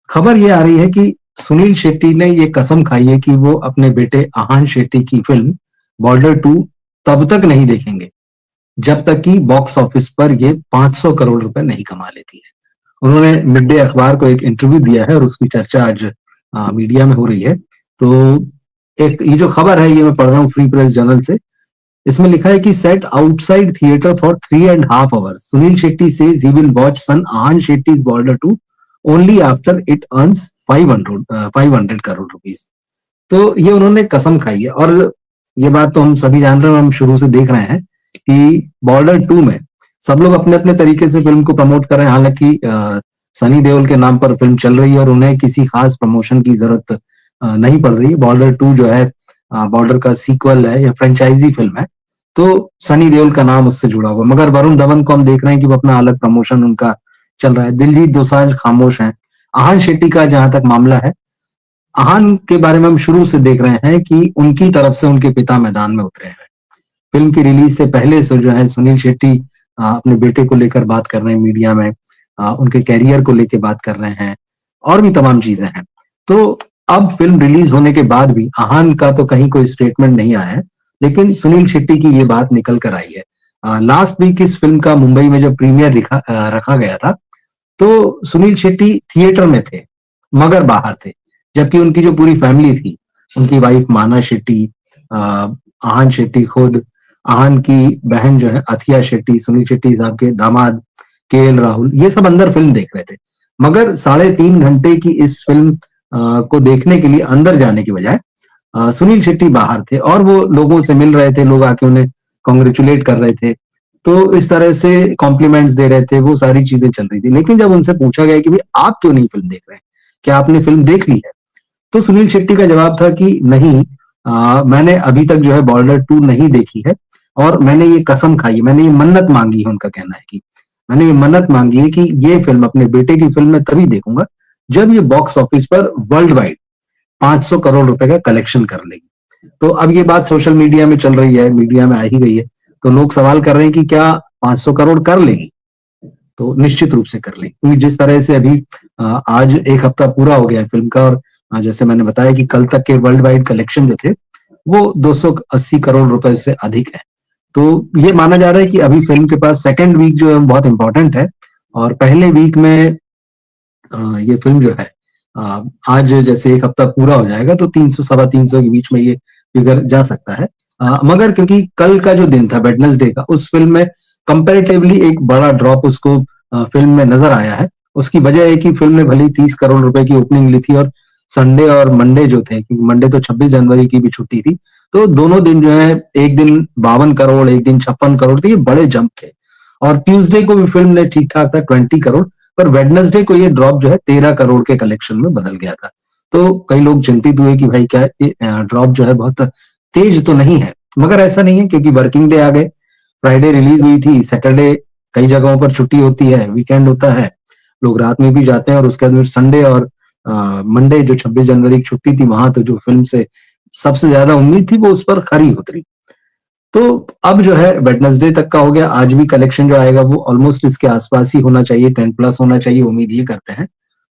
खबर ये आ रही है कि सुनील शेट्टी ने ये कसम खाई है कि वो अपने बेटे आहान शेट्टी की फिल्म बॉर्डर 2 तब तक नहीं देखेंगे जब तक कि बॉक्स ऑफिस पर ये 500 करोड़ रुपए नहीं कमा लेती है। उन्होंने मिड डे अखबार को एक इंटरव्यू दिया है और उसकी चर्चा आज मीडिया में हो रही है। तो एक ये जो खबर है ये मैं पढ़ रहा हूँ फ्री प्रेस जर्नल से। इसमें लिखा है कि set outside theatre for 3.5 hours Sunil Shetty says he will watch son Ahan Shetty's Border 2 only after it earns 500 crore rupees. तो ये उन्होंने कसम खाई है और ये बात तो हम सभी जान रहे हैं, हम शुरू से देख रहे हैं कि बॉर्डर 2 में सब लोग अपने अपने तरीके से फिल्म को प्रमोट कर रहे हैं। हालांकि सनी देओल के नाम पर फिल्म चल रही है और उन्हें किसी खास प्रमोशन की जरूरत नहीं पड़ रही है। बॉर्डर 2 जो है बॉर्डर का सीक्वल है या फ्रेंचाइजी फिल्म है, तो सनी देओल का नाम उससे जुड़ा हुआ। मगर वरुण धवन को हम देख रहे हैं कि वो अपना अलग प्रमोशन उनका चल रहा है। दिलजीत दोसांझ खामोश हैं। आहान शेट्टी का जहां तक मामला है, आहान के बारे में हम शुरू से देख रहे हैं कि उनकी तरफ से उनके पिता मैदान में उतरे हैं। फिल्म की रिलीज से पहले से जो है सुनील शेट्टी अपने बेटे को लेकर बात कर रहे हैं मीडिया में, उनके कैरियर को लेकर बात कर रहे हैं और भी तमाम चीजें हैं। तो अब फिल्म रिलीज होने के बाद भी आहान का तो कहीं कोई स्टेटमेंट नहीं आया है, लेकिन सुनील शेट्टी की ये बात निकल कर आई है। लास्ट वीक इस फिल्म का मुंबई में जब प्रीमियर रखा गया था, तो सुनील शेट्टी थिएटर में थे मगर बाहर थे, जबकि उनकी जो पूरी फैमिली थी, उनकी वाइफ माना शेट्टी, आहान शेट्टी खुद, आहान की बहन जो है अथिया शेट्टी, सुनील शेट्टी साहब के दामाद केएल राहुल, ये सब अंदर फिल्म देख रहे थे। मगर 3.5 घंटे की इस फिल्म को देखने के लिए अंदर जाने की बजाय सुनील शेट्टी बाहर थे और वो लोगों से मिल रहे थे, लोग आके उन्हें कॉन्ग्रेचुलेट कर रहे थे, तो इस तरह से कॉम्प्लीमेंट्स दे रहे थे, वो सारी चीजें चल रही थी। लेकिन जब उनसे पूछा गया कि भाई आप क्यों नहीं फिल्म देख रहे हैं, क्या आपने फिल्म देख ली है, तो सुनील शेट्टी का जवाब था कि नहीं, मैंने अभी तक जो है बॉर्डर 2 नहीं देखी है और मैंने ये कसम खाई है, मैंने ये मन्नत मांगी है। उनका कहना है कि मैंने ये मन्नत मांगी है कि ये फिल्म, अपने बेटे की फिल्म मैं तभी देखूंगा जब ये बॉक्स ऑफिस पर वर्ल्ड वाइड 500 करोड़ रुपए का कलेक्शन कर लेगी। तो अब ये बात सोशल मीडिया में चल रही है, मीडिया में आ ही गई है, तो लोग सवाल कर रहे हैं कि क्या 500 करोड़ कर लेगी? तो निश्चित रूप से कर लेगी, क्योंकि जिस तरह से अभी आज एक हफ्ता पूरा हो गया है फिल्म का और जैसे मैंने बताया कि कल तक के वर्ल्ड वाइड कलेक्शन जो थे वो 280 करोड़ रुपए से अधिक है। तो ये माना जा रहा है कि अभी फिल्म के पास सेकेंड वीक जो है बहुत इंपॉर्टेंट है और पहले वीक में ये फिल्म जो है आज जैसे एक हफ्ता पूरा हो जाएगा तो 300 सवा 300 के बीच में ये फिगर जा सकता है। मगर क्योंकि कल का जो दिन था वेडनेसडे का, उस फिल्म में कंपैरेटिवली एक बड़ा ड्रॉप उसको फिल्म में नजर आया है। उसकी वजह है कि फिल्म ने भली 30 करोड़ रुपए की ओपनिंग ली थी और संडे और मंडे जो थे, क्योंकि मंडे तो 26 जनवरी की भी छुट्टी थी, तो दोनों दिन जो है एक दिन 52 करोड़, एक दिन 56 करोड़ थे, ये बड़े जंप थे। और ट्यूसडे को भी फिल्म ने ठीक ठाक था 20 करोड़, पर वेडनेसडे को ये ड्रॉप जो है 13 करोड़ के कलेक्शन में बदल गया था। तो कई लोग चिंतित हुए कि भाई क्या ये ड्रॉप जो है बहुत तेज तो नहीं है, मगर ऐसा नहीं है, क्योंकि वर्किंग डे आ गए, फ्राइडे रिलीज हुई थी, सैटरडे कई जगहों पर छुट्टी होती है, वीकेंड होता है, लोग रात में भी जाते हैं और उसके बाद संडे और मंडे जो 26 जनवरी की छुट्टी थी, वहां तो जो फिल्म से सबसे ज्यादा उम्मीद थी वो उस पर खरी उतरी। तो अब जो है वेडनेसडे तक का हो गया, आज भी कलेक्शन जो आएगा वो ऑलमोस्ट इसके आसपास ही होना चाहिए, 10 प्लस होना चाहिए, उम्मीद ये करते हैं।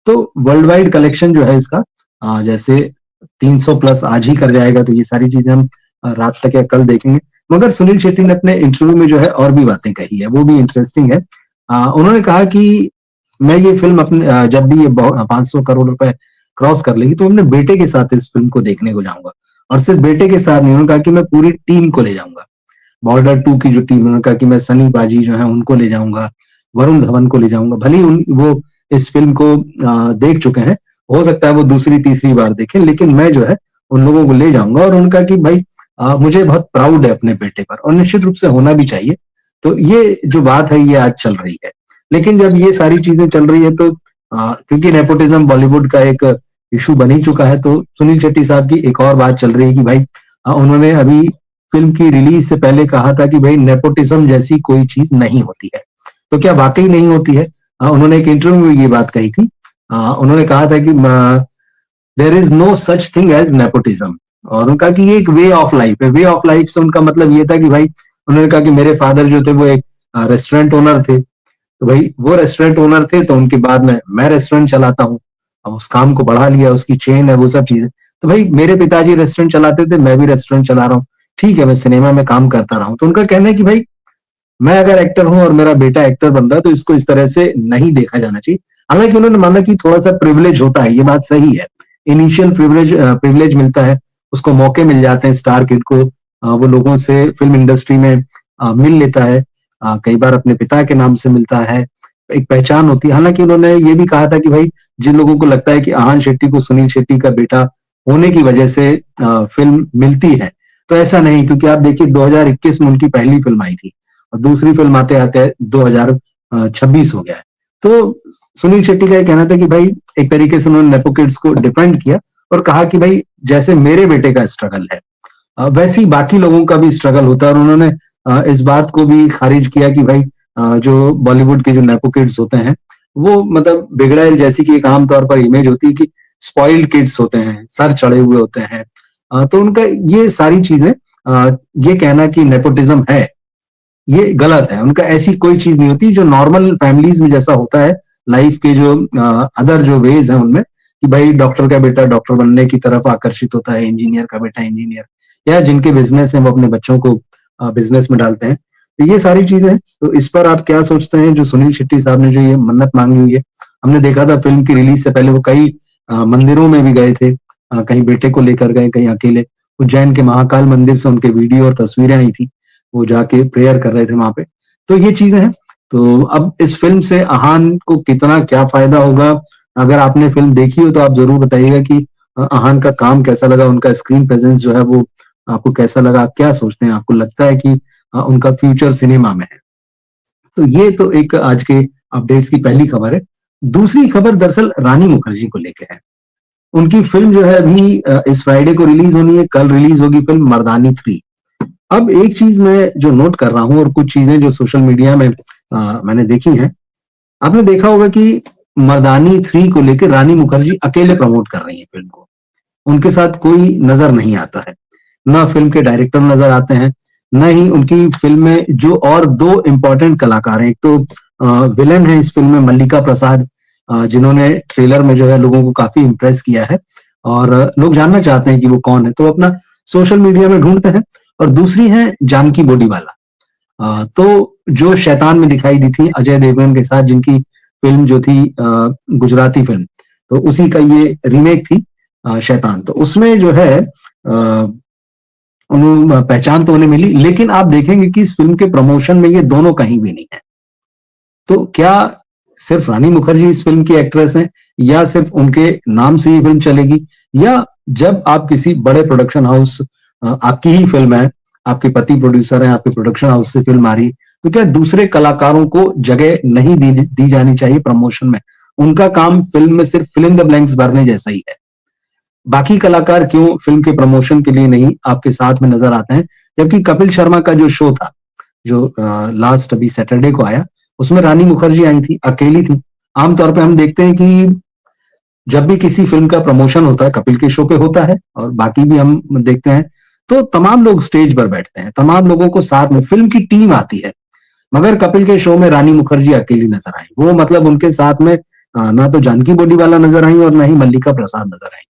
तो वर्ल्ड वाइड कलेक्शन जो है इसका जैसे 300 प्लस आज ही कर जाएगा, तो ये सारी चीजें हम रात तक या कल देखेंगे। मगर सुनील शेट्टी ने अपने इंटरव्यू में जो है और भी बातें कही है, वो भी इंटरेस्टिंग है। उन्होंने कहा कि मैं ये फिल्म अपने जब भी ये 500 करोड़ रुपए क्रॉस कर लेगी तो अपने बेटे के साथ इस फिल्म को देखने को जाऊंगा, और सिर्फ बेटे के साथ नहीं, उन्होंने कहा कि मैं पूरी टीम को ले जाऊंगा। बॉर्डर 2 की जो टीम, उन्होंने कहा कि मैं सनी बाजी जो है उनको ले जाऊंगा, वरुण धवन को ले जाऊंगा। भले ही वो इस फिल्म को देख चुके हैं, हो सकता है वो दूसरी तीसरी बार देखें, लेकिन मैं जो है उन लोगों को ले जाऊंगा। और उनका कि भाई मुझे बहुत प्राउड है अपने बेटे पर, और निश्चित रूप से होना भी चाहिए। तो ये जो बात है ये आज चल रही है। लेकिन जब ये सारी चीजें चल रही है तो क्योंकि नेपोटिज्म बॉलीवुड का एक इशू बन ही चुका है, तो सुनील शेट्टी साहब की एक और बात चल रही है कि भाई उन्होंने अभी फिल्म की रिलीज से पहले कहा था कि भाई नेपोटिज्म जैसी कोई चीज नहीं होती है। तो क्या वाकई नहीं होती है? उन्होंने एक इंटरव्यू में ये बात कही थी। उन्होंने कहा था कि there is no such thing as nepotism, और उनका कि ये एक वे ऑफ लाइफ है। वे ऑफ लाइफ से उनका मतलब ये था कि भाई, उन्होंने कहा कि मेरे फादर जो थे वो एक रेस्टोरेंट ओनर थे, तो भाई वो रेस्टोरेंट ओनर थे तो उनके बाद में मैं रेस्टोरेंट चलाता हूँ। अब उस काम को बढ़ा लिया, उसकी चेन है, वो सब चीजें। तो भाई मेरे पिताजी रेस्टोरेंट चलाते थे, मैं भी रेस्टोरेंट चला रहा हूँ, ठीक है, मैं सिनेमा में काम करता रहा हूँ। तो उनका कहना है कि भाई मैं अगर एक्टर हूं और मेरा बेटा एक्टर बन रहा है तो इसको इस तरह से नहीं देखा जाना चाहिए। हालांकि उन्होंने माना कि थोड़ा सा प्रिविलेज होता है, ये बात सही है, इनिशियल प्रिविलेज प्रिविलेज मिलता है, उसको मौके मिल जाते हैं, स्टार किड को वो लोगों से फिल्म इंडस्ट्री में मिल लेता है, कई बार अपने पिता के नाम से मिलता है, एक पहचान होती है। हालांकि उन्होंने ये भी कहा था कि भाई जिन लोगों को लगता है कि आहान शेट्टी को सुनील शेट्टी का बेटा होने की वजह से फिल्म मिलती है, तो ऐसा नहीं, क्योंकि आप देखिए 2021 में उनकी पहली फिल्म आई थी और दूसरी फिल्म आते आते 2026 हो गया है। तो सुनील शेट्टी का ये कहना था कि भाई एक तरीके से उन्होंने नेपो किड्स को डिफेंड किया और कहा कि भाई जैसे मेरे बेटे का स्ट्रगल है वैसे ही बाकी लोगों का भी स्ट्रगल होता है। और उन्होंने इस बात को भी खारिज किया कि भाई जो बॉलीवुड के जो नेपो किड्स होते हैं वो मतलब बिगड़ैल जैसी की एक आमतौर पर इमेज होती है कि स्पॉइल्ड किड्स होते हैं, सर चढ़े हुए होते हैं। तो उनका ये सारी चीजें ये कहना कि नेपोटिज्म है ये गलत है। उनका ऐसी कोई चीज नहीं होती, जो नॉर्मल फैमिलीज में जैसा होता है लाइफ के जो अदर जो वेज हैं उनमें, कि भाई डॉक्टर का बेटा डॉक्टर बनने की तरफ आकर्षित होता है, इंजीनियर का बेटा इंजीनियर, या जिनके बिजनेस है वो अपने बच्चों को बिजनेस में डालते हैं। तो ये सारी चीजें हैं। तो इस पर आप क्या सोचते हैं, जो सुनील शेट्टी साहब ने जो ये मन्नत मांगी हुई है? हमने देखा था फिल्म की रिलीज से पहले वो कई मंदिरों में भी गए थे, कहीं बेटे को लेकर गए, कहीं अकेले। उज्जैन के महाकाल मंदिर से उनके वीडियो और तस्वीरें आई थी, वो जाके प्रेयर कर रहे थे वहां पे। तो ये चीजें हैं। तो अब इस फिल्म से आहान को कितना क्या फायदा होगा, अगर आपने फिल्म देखी हो तो आप जरूर बताइएगा कि आहान का काम कैसा लगा, उनका स्क्रीन प्रेजेंस जो है वो आपको कैसा लगा, आप क्या सोचते हैं, आपको लगता है कि उनका फ्यूचर सिनेमा में है? तो ये तो एक आज के अपडेट्स की पहली खबर है। दूसरी खबर दरअसल रानी मुखर्जी को लेके है। उनकी फिल्म जो है अभी इस फ्राइडे को रिलीज होनी है, कल रिलीज होगी फिल्म मर्दानी 3। अब एक चीज मैं जो नोट कर रहा हूं और कुछ चीजें जो सोशल मीडिया में मैंने देखी हैं, आपने देखा होगा कि मर्दानी 3 को लेकर रानी मुखर्जी अकेले प्रमोट कर रही है फिल्म को, उनके साथ कोई नजर नहीं आता है, ना फिल्म के डायरेक्टर नजर आते हैं, न ही उनकी फिल्म में जो और दो इंपॉर्टेंट कलाकार हैं। एक तो विलन है इस फिल्म में मल्लिका प्रसाद, जिन्होंने ट्रेलर में जो है लोगों को काफी इंप्रेस किया है और लोग जानना चाहते हैं कि वो कौन है, तो अपना सोशल मीडिया में ढूंढते हैं। और दूसरी है जानकी बोडीवाला, तो जो शैतान में दिखाई दी थी अजय देवगन के साथ, जिनकी फिल्म जो थी गुजराती फिल्म, तो उसी का ये रीमेक थी शैतान। तो उसमें जो है उन्हें पहचान तो उन्हें मिली, लेकिन आप देखेंगे कि इस फिल्म के प्रमोशन में ये दोनों कहीं भी नहीं है। तो क्या सिर्फ रानी मुखर्जी इस फिल्म की एक्ट्रेस हैं, या सिर्फ उनके नाम से ये फिल्म चलेगी, या जब आप किसी बड़े प्रोडक्शन हाउस, आपकी ही फिल्म है, आपके पति प्रोड्यूसर हैं, आपके प्रोडक्शन हाउस से फिल्म आ रही, तो क्या दूसरे कलाकारों को जगह नहीं दी जानी चाहिए प्रमोशन में? उनका काम फिल्म में सिर्फ फिल इन द ब्लैंक्स भरने जैसा ही है। बाकी कलाकार क्यों फिल्म के प्रमोशन के लिए नहीं आपके साथ में नजर आते हैं? जबकि कपिल शर्मा का जो शो था, जो लास्ट अभी सैटरडे को आया, उसमें रानी मुखर्जी आई थी, अकेली थी। आमतौर पे हम देखते हैं कि जब भी किसी फिल्म का प्रमोशन होता है, कपिल के शो पे होता है और बाकी भी हम देखते हैं, तो तमाम लोग स्टेज पर बैठते हैं, तमाम लोगों को साथ में फिल्म की टीम आती है। मगर कपिल के शो में रानी मुखर्जी अकेली नजर आई, वो मतलब उनके साथ में ना तो जानकी बोडीवाला नजर आई और ना ही मल्लिका प्रसाद नजर आई।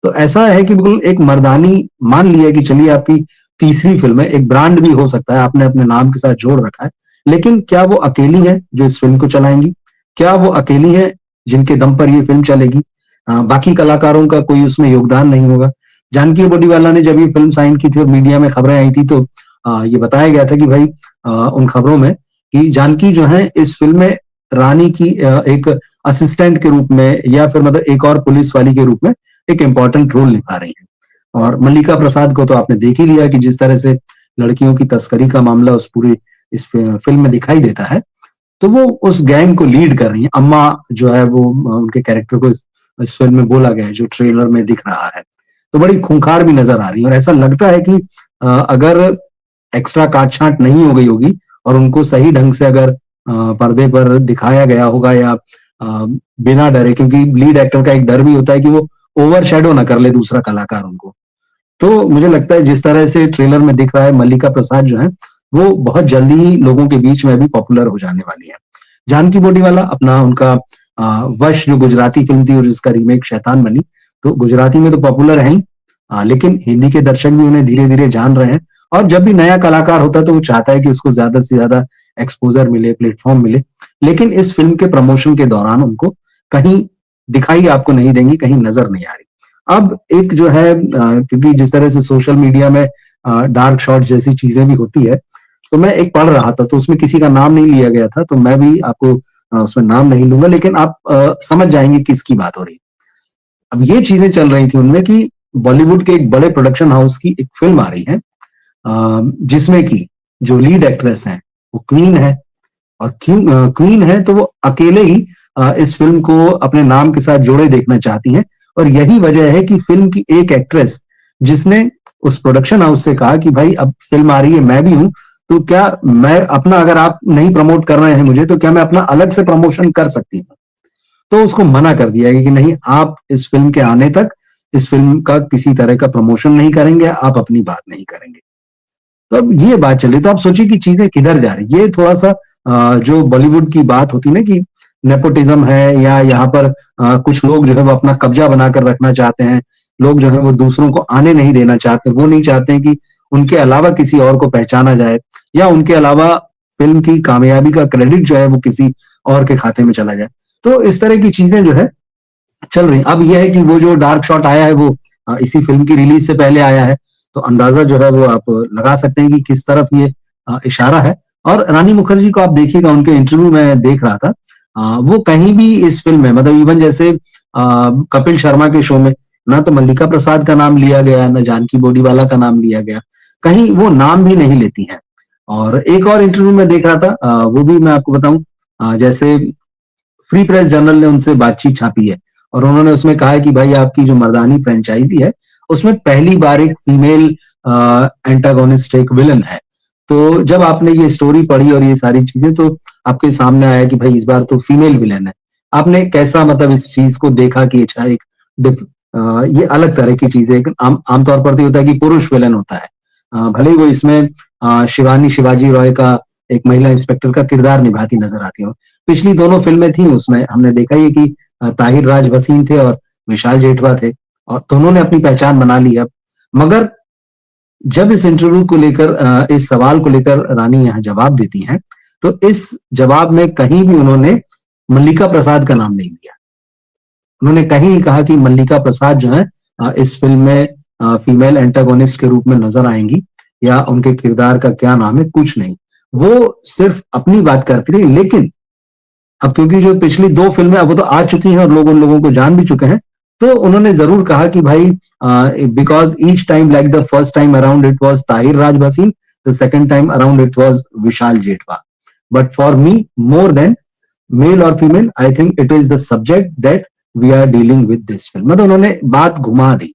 तो ऐसा है कि बिल्कुल एक मर्दानी मान लिया कि चलिए आपकी तीसरी फिल्म है, एक ब्रांड भी हो सकता है, आपने अपने नाम के साथ जोड़ रखा है, लेकिन क्या वो अकेली है जो इस फिल्म को चलाएंगी? क्या वो अकेली है जिनके दम पर ये फिल्म चलेगी? बाकी कलाकारों का कोई उसमें योगदान नहीं होगा। जानकी बोडीवाला ने जब ये फिल्म साइन की थी और मीडिया में खबरें आई थी, तो ये बताया गया था कि भाई उन खबरों में कि जानकी जो है इस फिल्म में रानी की एक असिस्टेंट के रूप में, या फिर मतलब एक और पुलिस वाली के रूप में एक इंपॉर्टेंट रोल निभा रही है। और मल्लिका प्रसाद को तो आपने देख ही लिया कि जिस तरह से लड़कियों की तस्करी का मामला उस पूरी इस फिल्म में दिखाई देता है, तो वो उस गैंग को लीड कर रही है। अम्मा जो है वो उनके कैरेक्टर को इस फिल्म में बोला गया है, जो ट्रेलर में दिख रहा है, तो बड़ी खूंखार भी नजर आ रही है। और ऐसा लगता है कि अगर एक्स्ट्रा काट छांट नहीं हो गई होगी और उनको सही ढंग से अगर पर्दे पर दिखाया गया होगा, या बिना डरे, क्योंकि लीड एक्टर का एक डर भी होता है कि वो ओवर शेडो ना कर ले दूसरा कलाकार उनको, तो मुझे लगता है जिस तरह से ट्रेलर में दिख रहा है, मल्लिका प्रसाद जो है वो बहुत जल्दी ही लोगों के बीच में भी पॉपुलर हो जाने वाली है। जानकी बोडीवाला अपना उनका वश जो गुजराती फिल्म थी और जिसका रीमेक शैतान बनी, तो गुजराती में तो पॉपुलर है ही, लेकिन हिंदी के दर्शक भी उन्हें धीरे धीरे जान रहे हैं। और जब भी नया कलाकार होता है तो वो चाहता है कि उसको ज्यादा से ज्यादा एक्सपोजर मिले, प्लेटफॉर्म मिले। लेकिन इस फिल्म के प्रमोशन के दौरान उनको कहीं दिखाई आपको नहीं देंगी, कहीं नजर नहीं आ रही। अब एक जो है क्योंकि जिस तरह से सोशल मीडिया में डार्क शॉट जैसी चीजें भी होती है, तो मैं एक पढ़ रहा था तो उसमें किसी का नाम नहीं लिया गया था, तो मैं भी आपको उसमें नाम नहीं लूंगा, लेकिन आप समझ जाएंगे किसकी बात हो रही है। अब ये चीजें चल रही थी उनमें कि बॉलीवुड के एक बड़े प्रोडक्शन हाउस की एक फिल्म आ रही है, जिसमें की जो लीड एक्ट्रेस है वो क्वीन है, और क्यों क्वीन है तो वो अकेले ही इस फिल्म को अपने नाम के साथ जोड़े देखना चाहती हैं। और यही वजह है कि फिल्म की एक एक्ट्रेस जिसने उस प्रोडक्शन हाउस से कहा कि भाई अब फिल्म आ रही है, मैं भी हूं, तो क्या मैं अपना, अगर आप नहीं प्रमोट कर रहे हैं मुझे, तो क्या मैं अपना अलग से प्रमोशन कर सकती हूँ? तो उसको मना कर दिया गया कि नहीं, आप इस फिल्म के आने तक इस फिल्म का किसी तरह का प्रमोशन नहीं करेंगे, आप अपनी बात नहीं करेंगे। तो अब ये बात चली, तो आप सोचिए कि चीजें किधर जा रही। ये थोड़ा सा जो बॉलीवुड की बात होती है ना कि नेपोटिज्म है, या यहाँ पर कुछ लोग जो है वो अपना कब्जा बनाकर रखना चाहते हैं, लोग जो है वो दूसरों को आने नहीं देना चाहते, वो नहीं चाहते हैं कि उनके अलावा किसी और को पहचाना जाए, या उनके अलावा फिल्म की कामयाबी का क्रेडिट जो है वो किसी और के खाते में चला जाए। तो इस तरह की चीजें जो है चल रही। अब यह है कि वो जो डार्क शॉट आया है वो इसी फिल्म की रिलीज से पहले आया है, तो अंदाजा जो है वो आप लगा सकते हैं कि किस तरफ ये इशारा है। और रानी मुखर्जी को आप देखिएगा, उनके इंटरव्यू में देख रहा था, वो कहीं भी इस फिल्म में, मतलब इवन जैसे कपिल शर्मा के शो में, ना तो मल्लिका प्रसाद का नाम लिया गया, ना जानकी बोडीवाला का नाम लिया गया, कहीं वो नाम भी नहीं लेती हैं। और एक और इंटरव्यू में देख रहा था, वो भी मैं आपको बताऊं, जैसे फ्री प्रेस जर्नल ने उनसे बातचीत छापी है, और उन्होंने उसमें कहा है कि भाई आपकी जो मर्दानी फ्रेंचाइजी है उसमें पहली बार एक फीमेल एंटागोनिस्ट, एक विलन है। तो जब आपने ये स्टोरी पढ़ी और ये सारी चीजें, तो आपके सामने आया कि भाई इस बार तो फीमेल विलन है। आपने कैसा, मतलब इस चीज को देखा कि अच्छा एक ये अलग तरह की चीज है। आमतौर पर तो होता है कि पुरुष विलन होता है, भले ही वो इसमें शिवानी शिवाजी रॉय का एक महिला इंस्पेक्टर का किरदार निभाती नजर आती हो। पिछली दोनों फिल्में थी उसमें हमने देखा ही कि ताहिर राज वसीम थे और विशाल जेठवा थे, और दोनों ने अपनी पहचान बना ली। अब मगर जब इस इंटरव्यू को लेकर, इस सवाल को लेकर रानी यहाँ जवाब देती हैं, तो इस जवाब में कहीं भी उन्होंने मल्लिका प्रसाद का नाम नहीं लिया। उन्होंने कहीं नहीं कहा कि मल्लिका प्रसाद जो है इस फिल्म में फीमेल एंटागोनिस्ट के रूप में नजर आएंगी, या उनके किरदार का क्या नाम है, कुछ नहीं। वो सिर्फ अपनी बात करती रही। लेकिन अब क्योंकि जो पिछली दो फिल्में वो तो आ चुकी हैं और लोग उन लोगों को जान भी चुके हैं, तो उन्होंने जरूर कहा कि भाई because each time like the first time around it was Tahir Raj Wasim, the second time around it was Vishal Jethwa, but for me more than male or female I think it is the subject that we are dealing with this film. मतलब उन्होंने बात घुमा दी,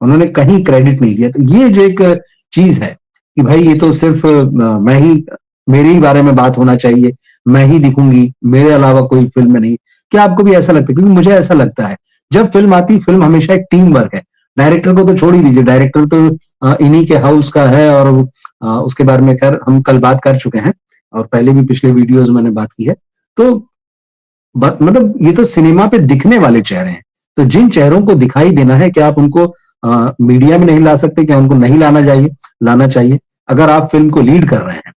उन्होंने कहीं credit नहीं दिया। तो ये जो एक चीज है कि भाई ये तो सिर्फ मैं ही, मेरे ही बारे में बात होना चाहिए, मैं ही दिखूंगी, मेरे अलावा कोई फिल्म में नहीं। क्या आपको भी ऐसा लगता है? क्योंकि मुझे ऐसा लगता है जब फिल्म आती, फिल्म हमेशा एक टीम वर्क है। डायरेक्टर को तो छोड़ ही दीजिए, डायरेक्टर तो इन्हीं के हाउस का है, और उसके बारे में खैर हम कल बात कर चुके हैं, और पहले भी पिछले वीडियोज में मैंने बात की है। तो मतलब ये तो सिनेमा पे दिखने वाले चेहरे हैं, तो जिन चेहरों को दिखाई देना है, क्या आप उनको मीडिया में नहीं ला सकते? क्या उनको नहीं लाना चाहिए? अगर आप फिल्म को लीड कर रहे हैं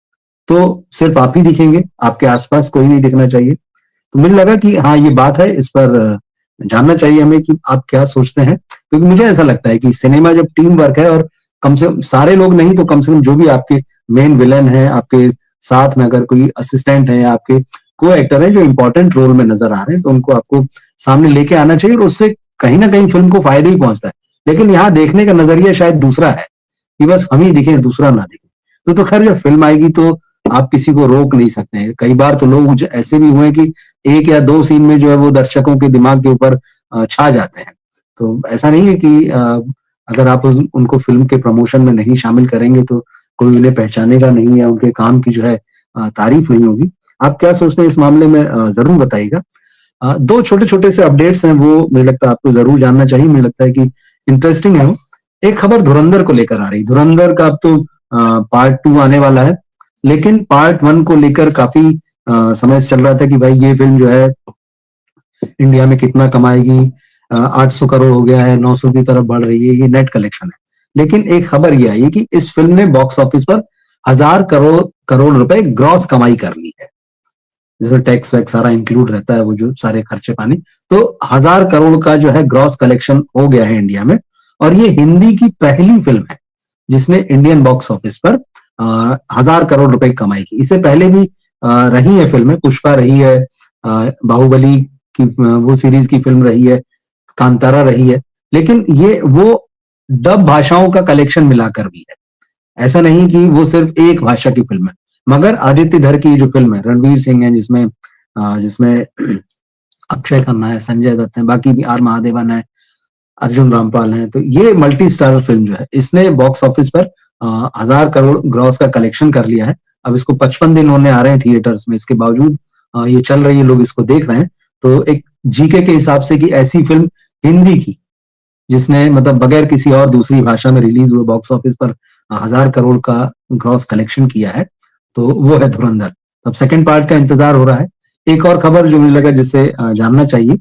तो सिर्फ आप ही दिखेंगे, आपके आसपास कोई नहीं दिखना चाहिए। तो मुझे लगा कि हाँ ये बात है, इस पर जानना चाहिए हमें कि आप क्या सोचते हैं। क्योंकि मुझे ऐसा लगता है कि सिनेमा जब टीम वर्क है, और कम से कम सारे लोग नहीं तो कम से कम जो भी आपके मेन विलन है, आपके साथ में अगर कोई असिस्टेंट है, आपके को एक्टर है जो इंपॉर्टेंट रोल में नजर आ रहे हैं, तो उनको आपको सामने लेके आना चाहिए, और उससे कहीं ना कहीं फिल्म को फायदा ही पहुंचता है। लेकिन यहाँ देखने का नजरिया शायद दूसरा है कि बस हम ही दिखे, दूसरा ना दिखे। तो खैर जब फिल्म आएगी तो आप किसी को रोक नहीं सकते हैं। कई बार तो लोग ऐसे भी हुए कि एक या दो सीन में जो है वो दर्शकों के दिमाग के ऊपर छा जाते हैं। तो ऐसा नहीं है कि अगर आप उनको फिल्म के प्रमोशन में नहीं शामिल करेंगे तो कोई उन्हें पहचानेगा नहीं, या उनके काम की जो है तारीफ नहीं होगी। आप क्या सोचते हैं इस मामले में, जरूर बताइएगा। दो छोटे छोटे से अपडेट्स हैं, वो मुझे लगता है आपको जरूर जानना चाहिए, मुझे लगता है कि इंटरेस्टिंग है वो। एक खबर धुरंधर को लेकर आ रही। धुरंधर का अब तो पार्ट 2 आने वाला है, लेकिन पार्ट 1 को लेकर काफी समय से चल रहा था कि भाई ये फिल्म जो है इंडिया में कितना कमाएगी, 800 करोड़ हो गया है, 900 की तरफ बढ़ रही है, ये नेट कलेक्शन है। लेकिन एक खबर ये आई कि इस फिल्म ने बॉक्स ऑफिस पर 1000 करोड़ रुपए ग्रॉस कमाई कर ली है, जिसमें टैक्स वैक्स सारा इंक्लूड रहता है, वो जो सारे खर्चे पानी। तो 1000 करोड़ का जो है ग्रॉस कलेक्शन हो गया है इंडिया में। और ये हिंदी की पहली फिल्म है जिसने इंडियन बॉक्स ऑफिस पर 1000 करोड़ रुपए कमाई की। इससे पहले भी रही है फिल्में, पुष्पा रही है, बाहुबली की वो सीरीज की फिल्म रही है, कांतारा रही है, लेकिन ये वो डब भाषाओं का कलेक्शन मिलाकर भी है। ऐसा नहीं कि वो सिर्फ एक भाषा की फिल्म है। मगर आदित्य धर की जो फिल्म है, रणवीर सिंह है जिसमें, जिसमें अक्षय खन्ना है, संजय दत्त है, बाकी भी आर महादेवन है, अर्जुन रामपाल है, तो ये मल्टी स्टारर फिल्म जो है इसने बॉक्स ऑफिस पर 1000 करोड़ ग्रॉस का कलेक्शन कर लिया है। अब इसको 55 दिन होने आ रहे हैं थिएटर्स में, इसके बावजूद ये चल रही है, लोग इसको देख रहे हैं। तो एक जीके के हिसाब से कि ऐसी फिल्म हिंदी की जिसने मतलब बगैर किसी और दूसरी भाषा में रिलीज हुए बॉक्स ऑफिस पर 1000 करोड़ का ग्रॉस कलेक्शन किया है, तो वो है धुरंधर। अब सेकंड पार्ट का इंतजार हो रहा है। एक और खबर जो मुझे लगा जिससे जानना चाहिए,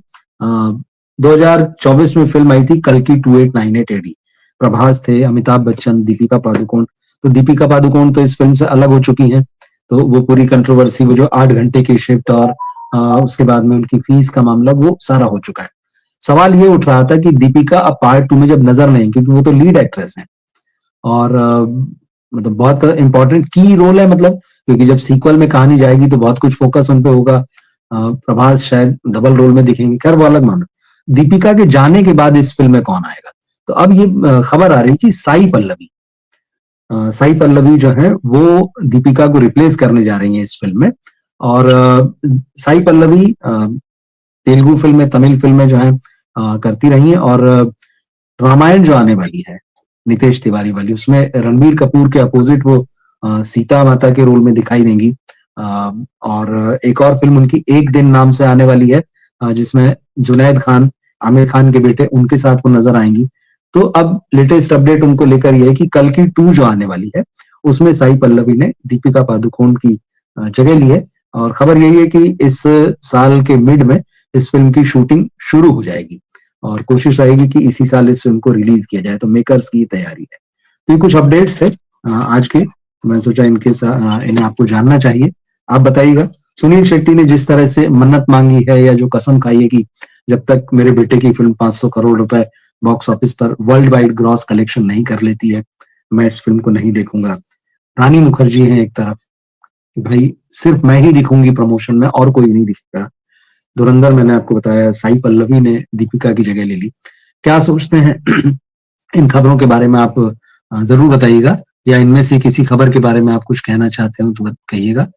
2024 में फिल्म आई थी कल्कि 2898 एडी। प्रभास थे, अमिताभ बच्चन, दीपिका पादुकोण। तो दीपिका पादुकोण तो इस फिल्म से अलग हो चुकी हैं, तो वो पूरी कंट्रोवर्सी, वो जो 8 घंटे की शिफ्ट और उसके बाद में उनकी फीस का मामला, वो सारा हो चुका है। सवाल ये उठ रहा था कि दीपिका अब पार्ट 2 में जब नजर नहीं, क्योंकि वो तो लीड एक्ट्रेस हैं और मतलब बहुत इंपॉर्टेंट की रोल है, मतलब क्योंकि जब सीक्वल में कहानी जाएगी तो बहुत कुछ फोकस उन पे होगा। प्रभास शायद डबल रोल में दिखेंगे, खैर वो अलग मामला। दीपिका के जाने के बाद इस फिल्म में कौन आएगा? तो अब ये खबर आ रही कि साई पल्लवी जो है वो दीपिका को रिप्लेस करने जा रही है इस फिल्म में। और साई पल्लवी तेलुगु फिल्म में, तमिल फिल्म में जो है करती रही है। और रामायण जो आने वाली है नितेश तिवारी वाली, उसमें रणबीर कपूर के अपोजिट वो सीता माता के रोल में दिखाई देंगी। और एक और फिल्म उनकी एक दिन नाम से आने वाली है, जिसमें जुनैद खान, आमिर खान के बेटे, उनके साथ वो नजर आएंगी। तो अब लेटेस्ट अपडेट उनको लेकर ये है कि कल्कि 2 जो आने वाली है उसमें साई पल्लवी ने दीपिका पादुकोण की जगह ली है। और खबर यही है कि इस साल के मिड में इस फिल्म की शूटिंग शुरू हो जाएगी और कोशिश रहेगी कि इसी साल इस फिल्म को रिलीज किया जाए। तो मेकर्स की तैयारी है। तो ये कुछ अपडेट्स थे आज के, मैं सोचा इन्हें आपको जानना चाहिए। आप बताइएगा, सुनील शेट्टी ने जिस तरह से मन्नत मांगी है या जो कसम खाई है कि जब तक मेरे बेटे की फिल्म 500 करोड़ रुपए बॉक्स ऑफिस पर वर्ल्ड वाइड ग्रॉस कलेक्शन नहीं कर लेती है, मैं इस फिल्म को नहीं देखूंगा। रानी मुखर्जी है एक तरफ, भाई सिर्फ मैं ही दिखूंगी प्रमोशन में और कोई नहीं दिखेगा। धुरंधर मैंने आपको बताया, साई पल्लवी ने दीपिका की जगह ले ली। क्या सोचते हैं इन खबरों के बारे में आप जरूर बताइएगा, या इनमें से किसी खबर के बारे में आप कुछ कहना चाहते हो तो कहिएगा।